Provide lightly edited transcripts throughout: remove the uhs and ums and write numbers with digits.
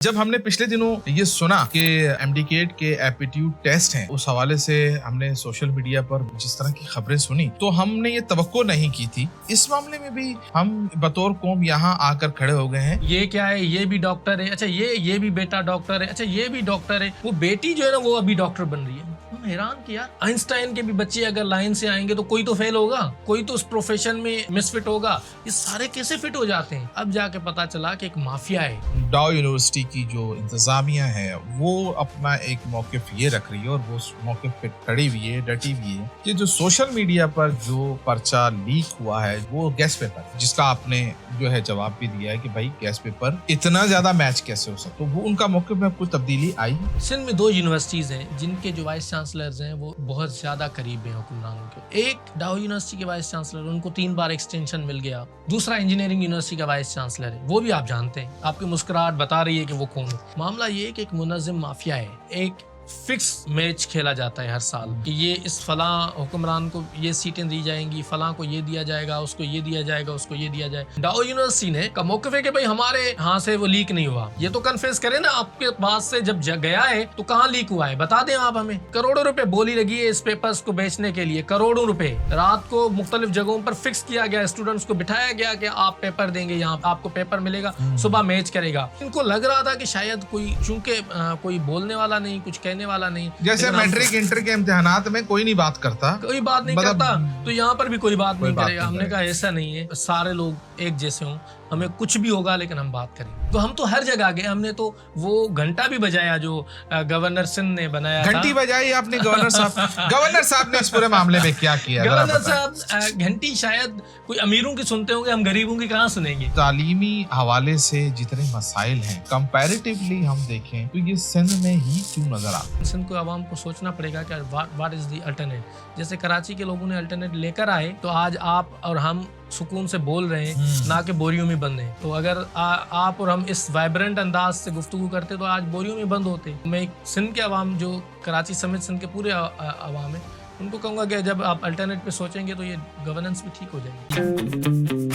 जब हमने पिछले दिनों ये सुना कि एमडीकेट के एप्टीट्यूड टेस्ट हैं, उस हवाले से हमने सोशल मीडिया पर जिस तरह की खबरें सुनी तो हमने ये तवक्को नहीं की थी। इस मामले में भी हम बतौर कौम यहाँ आकर खड़े हो गए हैं। ये क्या है, ये भी डॉक्टर है, अच्छा ये भी बेटा डॉक्टर है, अच्छा ये भी डॉक्टर है, वो बेटी जो है ना वो अभी डॉक्टर बन रही है। हम हैरान कि यार आइंस्टाइन के भी बच्चे अगर लाइन से आएंगे तो कोई तो फेल होगा, कोई तो उस प्रोफेशन में मिसफिट होगा। ये सारे कैसे फिट हो जाते हैं? अब जाके पता चला कि एक माफिया है। डाउ यूनिवर्सिटी की जो इंतजामिया है वो अपना एक मौकिफ ये रख रही है और वो उस मौकिफ पे खड़ी हुई है, डटी हुई है कि जो सोशल मीडिया पर जो पर्चा लीक हुआ है वो गैस पेपर, जिसका आपने जो है जवाब भी दिया है कि भाई गैस पेपर इतना ज्यादा मैच कैसे हो सकता, तो वो उनका मौकिफ में कुछ तब्दीली आई है। सिंध में 2 यूनिवर्सिटीज हैं जिनके जो वाइस चांसलर्स हैं वो बहुत ज्यादा करीब हैं हुक्मरानों के। एक डाउ यूनिवर्सिटी के वाइस चांसलर, उनको 3 बार एक्सटेंशन मिल गया। दूसरा इंजीनियरिंग यूनिवर्सिटी का वाइस चांसलर है, वो भी आप जानते हैं, आपकी मुस्कुराहट बता रही है कि वो कौन है। मामला ये है कि एक मुनज़्ज़म माफिया है। एक फिक्स मैच खेला जाता है हर साल कि ये इस फलां हुक्मरान को ये सीटें दी जाएंगी, फलां को ये दिया जाएगा, उसको ये दिया जाएगा, उसको ये दिया जाएगा। डाउ यूनिवर्सिटी ने का मौक़िफ़ है कि भाई हमारे यहाँ से वो लीक नहीं हुआ। ये तो कन्फेस करें ना, आपके पास से जब गया है तो कहाँ लीक हुआ है बता दें आप हमें। करोड़ों रुपए बोली लगी है इस पेपर्स को बेचने के लिए, करोड़ों रुपए। रात को मुख्तलिफ जगहों पर फिक्स किया गया, स्टूडेंट्स को बिठाया गया कि आप पेपर देंगे, यहाँ आपको पेपर मिलेगा, सुबह मैच करेगा। इनको लग रहा था कि शायद कोई, चूंकि कोई बोलने वाला नहीं, कुछ कहने वाला नहीं, जैसे मैट्रिक इंटर के इम्तिहानात में कोई नहीं बात करता, कोई बात नहीं करता, तो यहाँ पर भी कोई बात नहीं करेगा। हमने कहा ऐसा नहीं है, सारे लोग एक जैसे हों, हमें कुछ भी होगा लेकिन हम बात करेंगे। तो हम तो हर जगह गए, हमने तो वो घंटा भी बजाया जो गवर्नर सिंध ने बनाया था। घंटी बजाई आपने गवर्नर साहब। गवर्नर साहब ने इस पूरे मामले में क्या किया? गवर्नर साहब घंटी शायद कोई अमीरों की सुनते होंगे, हम गरीबों की कहाँ सुनेंगे। तालीमी हवाले से जितने मसाइल हैं कंपैरेटिवली हम देखें तो ये सिंध में ही क्यों नजर आता? सिंध को आवाम को सोचना पड़ेगा कि व्हाट इज द अल्टरनेट। जैसे कराची के लोगों ने अल्टरनेट लेकर आए तो आज आप और हम सुकून से बोल रहे हैं, ना कि बोरियों में बंद हैं। तो अगर आप और हम इस वाइब्रेंट अंदाज से गुफ्तगू करते तो आज बोरियों में बंद होते। मैं सिंध के अवाम, जो कराची समेत सिंध के पूरे अवाम है, उनको कहूँगा कि जब आप अल्टरनेट पे सोचेंगे तो ये गवर्नेंस भी ठीक हो जाएगी।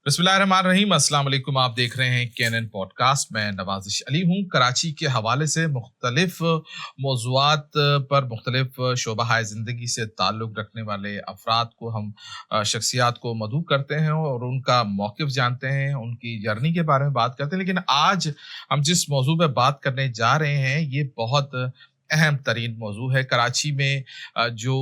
बिस्मिल्लाहिर्रहमानिर्रहीम, अस्सलाम वालेकुम। आप देख रहे हैं केएनएन पॉडकास्ट। मैं नवाजिश अली हूँ। कराची के हवाले से मुख्तलिफ मौज़ूआत पर मुख्तलिफ शोबा ज़िंदगी से ताल्लुक़ रखने वाले अफराद को हम शख्सियात को मदऊ करते हैं और उनका मौक़िफ़ जानते हैं, उनकी जर्नी के बारे में बात करते हैं। लेकिन आज हम जिस मौजू पर बात करने जा रहे हैं ये बहुत अहम तरीन मौजू है। कराची में जो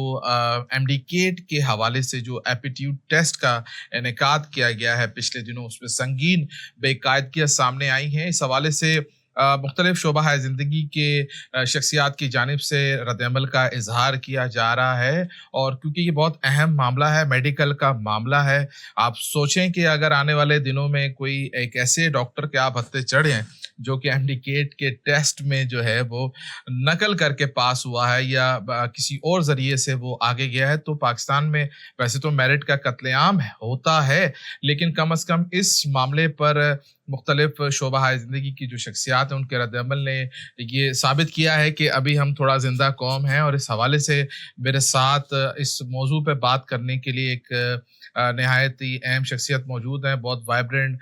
एमडीकेट के हवाले से जो एप्टीट्यूड टेस्ट का इनेकाद किया गया है पिछले दिनों, उसमें संगीन बेकायदगियाँ सामने आई हैं। इस हवाले से मुख्तलिफ शोबा ज़िंदगी के शख्सियात की जानिब से रद्द-ए-अमल का इजहार किया जा रहा है और क्योंकि ये बहुत अहम मामला है, मेडिकल का मामला है। आप सोचें कि अगर आने वाले दिनों में कोई एक ऐसे डॉक्टर के आप हत्थे चढ़ें जो कि एमडीकेट के टेस्ट में जो है वो नकल करके पास हुआ है या किसी और ज़रिए से वो आगे गया है, तो पाकिस्तान में वैसे तो मेरिट का कत्लेआम होता है, लेकिन कम अज़ कम इस मामले पर मुख्तलिफ शोबा ज़िंदगी की जो शख्सियात हैं उनके रद्द-ए-अमल ने ये साबित किया है कि अभी हम थोड़ा ज़िंदा कौम हैं। और इस हवाले से मेरे साथ इस मौजू पे बात करने के लिए एक नहायत ही अहम शख्सियत मौजूद हैं, बहुत वाइब्रेंट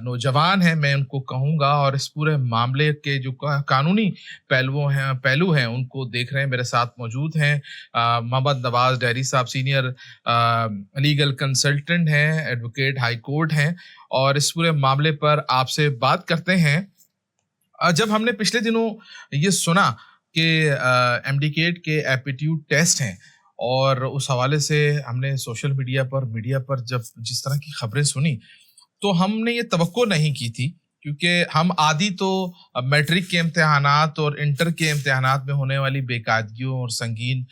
नौजवान हैं मैं उनको कहूँगा, और इस पूरे मामले के जो कानूनी पहलू हैं उनको देख रहे हैं। मेरे साथ मौजूद हैं मोहम्मद नवाज डैरी साहब, सीनियर लीगल कंसल्टेंट हैं, एडवोकेट हाई कोर्ट हैं, और इस पूरे मामले पर आपसे बात करते हैं। जब हमने पिछले दिनों ये सुना कि एमडीकेट के एप्टीट्यूड टेस्ट हैं और उस हवाले से हमने सोशल मीडिया पर जब जिस तरह की खबरें सुनी तो हमने ये तवक्को नहीं की थी, क्योंकि हम आदी तो मैट्रिक के इम्तिहानात और इंटर के इम्तिहानात में होने वाली बेकायदगियों और संगीन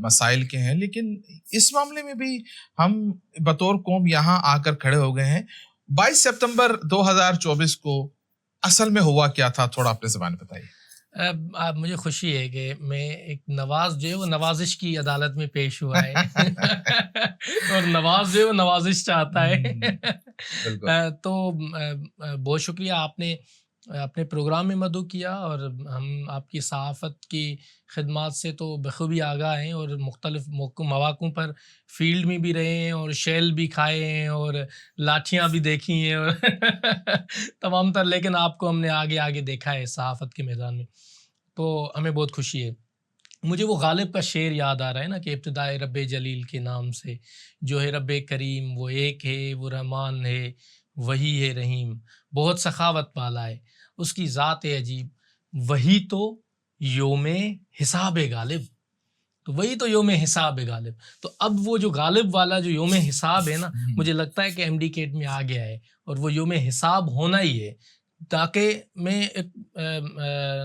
मसाइल के हैं। लेकिन इस मामले में भी हम बतौर कौम यहाँ आकर खड़े हो गए हैं। 22 सितंबर 2024 को असल में हुआ क्या था, थोड़ा अपने ज़बान बताइए। अब मुझे खुशी है कि मैं एक नवाज जो है वो नवाजिश की अदालत में पेश हुआ है और नवाज जो है वो नवाजिश चाहता है। तो बहुत शुक्रिया, आपने अपने प्रोग्राम में मदऊ किया और हम आपकी सहाफ़त की खिदमात से तो बखूबी आगाह हैं और मुख्तलिफ़ मौक़ों पर फ़ील्ड में भी रहे हैं और शेल भी खाए हैं और लाठियाँ भी देखी हैं और तमाम तर, लेकिन आपको हमने आगे आगे देखा है सहाफ़त के मैदान में, तो हमें बहुत खुशी है। मुझे वो गालिब का शेर याद आ रहा है ना कि इब्तिदाए रब्बे जलील के नाम से, जो है रब्बे करीम वो एक है, वो रहमान है, वही है रहीम, बहुत सखावत वाला है, उसकी ज़ात है अजीब, वही तो योमे हिसाब है गालिब। तो वही तो योम हिसाब है गालिब। तो अब वो जो गालिब वाला जो योम हिसाब है ना, मुझे लगता है कि एमडी केट में आ गया है और वो योम हिसाब होना ही है, ताकि मैं एक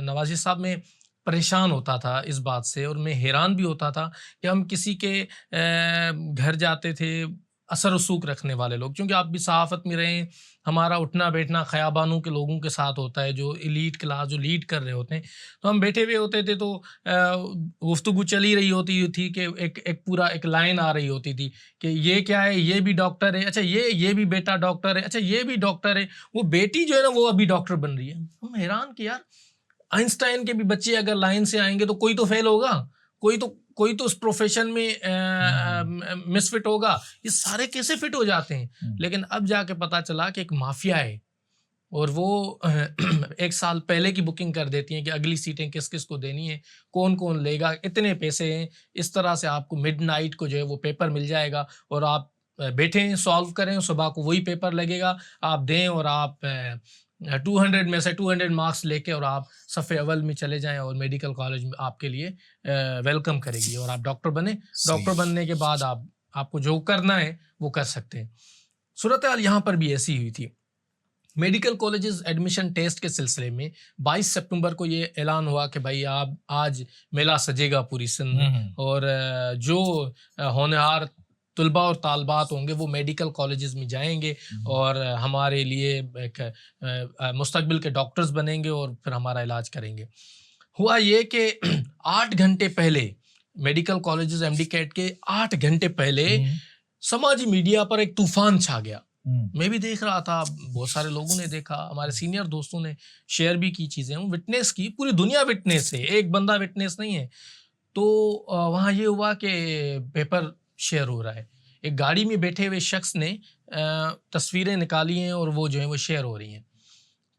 नवाज़ी साहब में परेशान होता था इस बात से और मैं हैरान भी होता था कि हम किसी के घर जाते थे, असर रसूख रखने वाले लोग, क्योंकि आप भी सहाफ़त में रहे हैं, हमारा उठना बैठना ख़याबानों के लोगों के साथ होता है, जो एलीट क्लास जो लीड कर रहे होते हैं। तो हम बैठे हुए होते थे तो गुफ्तगू चली रही होती थी कि एक पूरा एक लाइन आ रही होती थी कि ये क्या है, ये भी डॉक्टर है, अच्छा ये भी बेटा डॉक्टर है, अच्छा ये भी डॉक्टर है, वो बेटी जो है ना वो अभी डॉक्टर बन रही है। हम हैरान कि यार आइंस्टाइन के भी बच्चे अगर लाइन से आएंगे तो कोई तो फेल होगा, कोई तो उस प्रोफेशन में मिसफिट होगा, ये सारे कैसे फिट हो जाते हैं। लेकिन अब जाके पता चला कि एक माफिया है और वो एक साल पहले की बुकिंग कर देती हैं कि अगली सीटें किस किस को देनी है, कौन कौन लेगा, इतने पैसे हैं, इस तरह से आपको मिडनाइट को जो है वो पेपर मिल जाएगा और आप बैठें सॉल्व करें, सुबह को वही पेपर लगेगा, आप दें और आप 200 में से 200 मार्क्स लेके और आप सफ़े अव्वल में चले जाएं और मेडिकल कॉलेज में आपके लिए वेलकम करेगी और आप डॉक्टर बने। डॉक्टर बनने के बाद आपको जो करना है वो कर सकते हैं। सूरत हाल यहाँ पर भी ऐसी हुई थी। मेडिकल कॉलेजेस एडमिशन टेस्ट के सिलसिले में 22 सितंबर को ये ऐलान हुआ कि भाई आप आज मेला सजेगा पूरी सिंध में और जो होनहार तुलबा और तालबात होंगे वो मेडिकल कॉलेजेस में जाएंगे और हमारे लिए एक मुस्तकबिल के डॉक्टर्स बनेंगे और फिर हमारा इलाज करेंगे। हुआ ये कि 8 घंटे पहले मेडिकल कॉलेजेस एमडी कैट के 8 घंटे पहले समाजी मीडिया पर एक तूफान छा गया। मैं भी देख रहा था, बहुत सारे लोगों ने देखा, हमारे सीनियर दोस्तों ने शेयर भी की चीज़ें, विटनेस की, पूरी दुनिया विटनेस है, एक बंदा विटनेस नहीं है। तो वहाँ ये हुआ कि पेपर शेयर हो रहा है, एक गाड़ी में बैठे हुए शख्स ने तस्वीरें निकाली हैं और वो जो है वो शेयर हो रही हैं।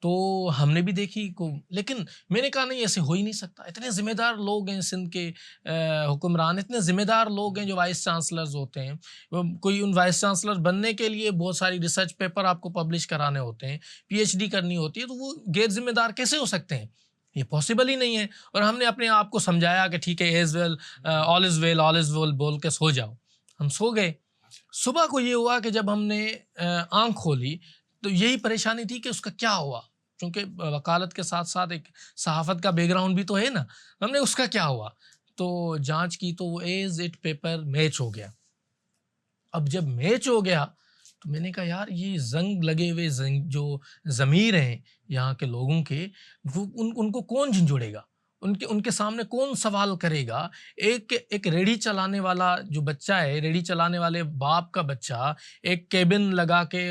तो हमने भी देखी को, लेकिन मैंने कहा नहीं ऐसे हो ही नहीं सकता, इतने ज़िम्मेदार लोग हैं सिंध के हुक्मरान, इतने ज़िम्मेदार लोग हैं जो वाइस चांसलर्स होते हैं, कोई उन वाइस चांसलर बनने के लिए बहुत सारी रिसर्च पेपर आपको पब्लिश कराने होते हैं, पीएचडी करनी होती है, तो वो गैर जिम्मेदार कैसे हो सकते हैं, ये पॉसिबल ही नहीं है। और हमने अपने आप को समझाया कि ठीक है, as well all is well all is well बोल के सो जाओ। हम सो गए। सुबह को ये हुआ कि जब हमने आँख खोली तो यही परेशानी थी कि उसका क्या हुआ, क्योंकि वकालत के साथ साथ एक सहाफ़त का बैकग्राउंड भी तो है ना। हमने उसका क्या हुआ तो जांच की तो वो एज इट पेपर मैच हो गया। अब जब मैच हो गया तो मैंने कहा यार ये जंग लगे हुए जो ज़मीर हैं यहाँ के लोगों के, वो उनको कौन झंझोड़ेगा, उनके सामने कौन सवाल करेगा। एक रेडी चलाने वाला जो बच्चा है, रेडी चलाने वाले बाप का बच्चा, एक केबिन लगा के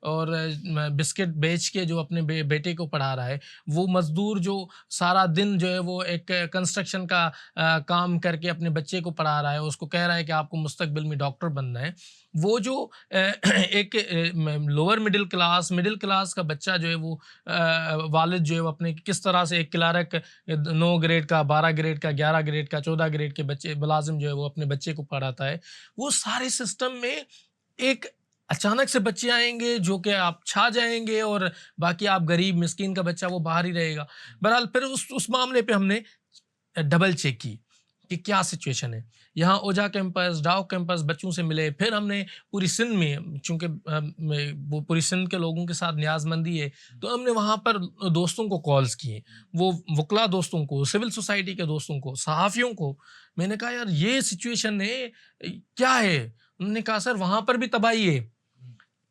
और बिस्किट बेच के जो अपने बेटे को पढ़ा रहा है, वो मजदूर जो सारा दिन जो है वो एक कंस्ट्रक्शन का काम करके अपने बच्चे को पढ़ा रहा है, उसको कह रहा है कि आपको मुस्तकबिल में डॉक्टर बनना है, वो जो एक लोअर मिडिल क्लास का बच्चा जो है वो वालिद जो है वो अपने किस तरह से एक क्लार्क 9 ग्रेड का, 12 ग्रेड का, 11 ग्रेड का, 14 ग्रेड के बच्चे मुलाजिम जो है वो अपने बच्चे को पढ़ाता है, वो सारे सिस्टम में एक अचानक से बच्चे आएंगे जो कि आप छा जाएंगे और बाकी आप गरीब मिस्कीन का बच्चा वो बाहर ही रहेगा। बहरहाल फिर उस मामले पे हमने डबल चेक की कि क्या सिचुएशन है। यहाँ ओजा कैंपस, डाउ कैंपस बच्चों से मिले, फिर हमने पूरी सिंध में, चूँकि वो पूरी सिंध के लोगों के साथ न्याज़मंदी है, तो हमने वहाँ पर दोस्तों को कॉल्स किए, वो वकला दोस्तों को, सिविल सोसाइटी के दोस्तों को, सहाफ़ियों को। मैंने कहा यार ये सिचुएशन है, क्या है? उन्होंने कहा सर वहाँ पर भी तबाही है।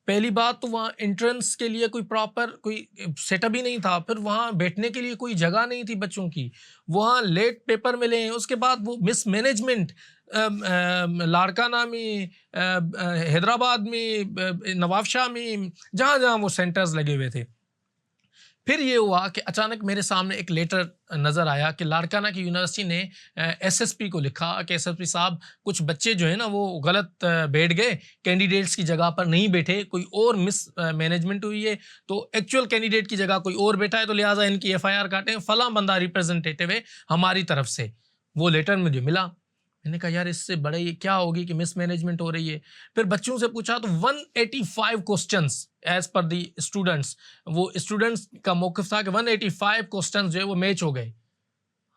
पहली बात तो वहाँ एंट्रेंस के लिए कोई प्रॉपर कोई सेटअप ही नहीं था, फिर वहाँ बैठने के लिए कोई जगह नहीं थी बच्चों की, वहाँ लेट पेपर मिले हैं, उसके बाद वो मिसमैनेजमेंट लाड़काना में, हैदराबाद में, नवाबशाह में, जहाँ जहाँ वो सेंटर्स लगे हुए थे, फिर ये हुआ कि अचानक मेरे सामने एक लेटर नज़र आया कि लाड़काना की यूनिवर्सिटी ने एसएसपी को लिखा कि एसएसपी साहब, कुछ बच्चे जो है ना वो गलत बैठ गए, कैंडिडेट्स की जगह पर नहीं बैठे, कोई और मिस मैनेजमेंट हुई है, तो एक्चुअल कैंडिडेट की जगह कोई और बैठा है, तो लिहाजा इनकी एफआईआर काटें, फलां बंदा रिप्रेजेंटेटिव है हमारी तरफ से। वो लेटर मुझे मिला। मैंने कहा यार इससे बड़े ये क्या होगी कि मिसमैनेजमेंट हो रही है। फिर बच्चों से पूछा तो 185 questions as per the students, वो स्टूडेंट्स का मौक़िफ़ था कि 185 क्वेश्चंस जो है वो मैच हो गए।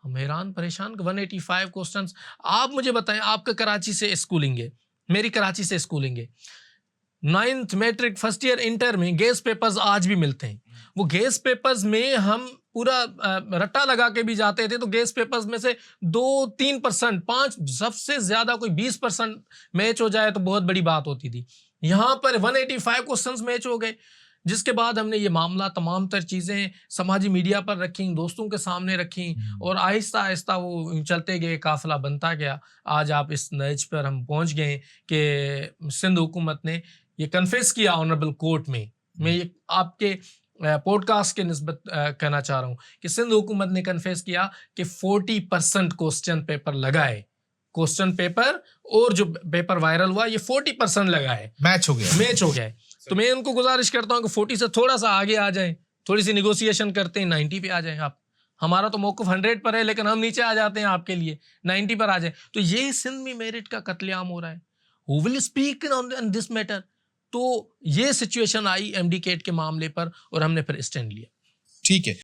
हम हैरान परेशान कि 185 क्वेश्चंस। आप मुझे बताएं, आपका कराची से स्कूलिंग है, मेरी कराची से स्कूलिंग है, 9th matric first year inter में गेस पेपर्स आज भी मिलते हैं। वो गेस पेपर्स में हम पूरा रट्टा लगा के भी जाते थे, तो गेस पेपर्स में से 2-3%, 5 सबसे ज्यादा कोई 20% मैच हो जाए तो बहुत बड़ी बात होती थी। यहाँ पर 185 क्वेश्चंस मैच हो गए, जिसके बाद हमने ये मामला तमाम तर चीज़ें समाजी मीडिया पर रखी, दोस्तों के सामने रखी, और आहिस्ता आहिस्ता वो चलते गए, काफिला बनता गया। आज आप इस नज पर हम पहुँच गए कि सिंध हुकूमत ने ये कन्फेस किया ऑनरेबल कोर्ट में। मैं ये आपके पॉडकास्ट के निस्बत कहना चाह रहा हूँ कि सिंध हुकूमत ने कन्फेस किया कि 40% क्वेश्चन पेपर लगाए, क्वेश्चन पेपर और जो पेपर वायरल हुआ ये 40% लगाए, मैच हो गया। तो मैं उनको गुजारिश करता हूँ कि 40 से थोड़ा सा आगे आ जाएं, थोड़ी सी निगोशिएशन करते हैं, 90 पे आ जाएं आप। हमारा तो मौक़िफ़ 100 पर है, लेकिन हम नीचे आ जाते हैं आपके लिए, 90 पर आ जाए। तो ये सिंध में मेरिट का कत्लेआम हो रहा है। Who will speak on this matter? तो ये सिचुएशन आई एमडी कैट के मामले पर और हमने फिर स्टैंड लिया। ठीक है।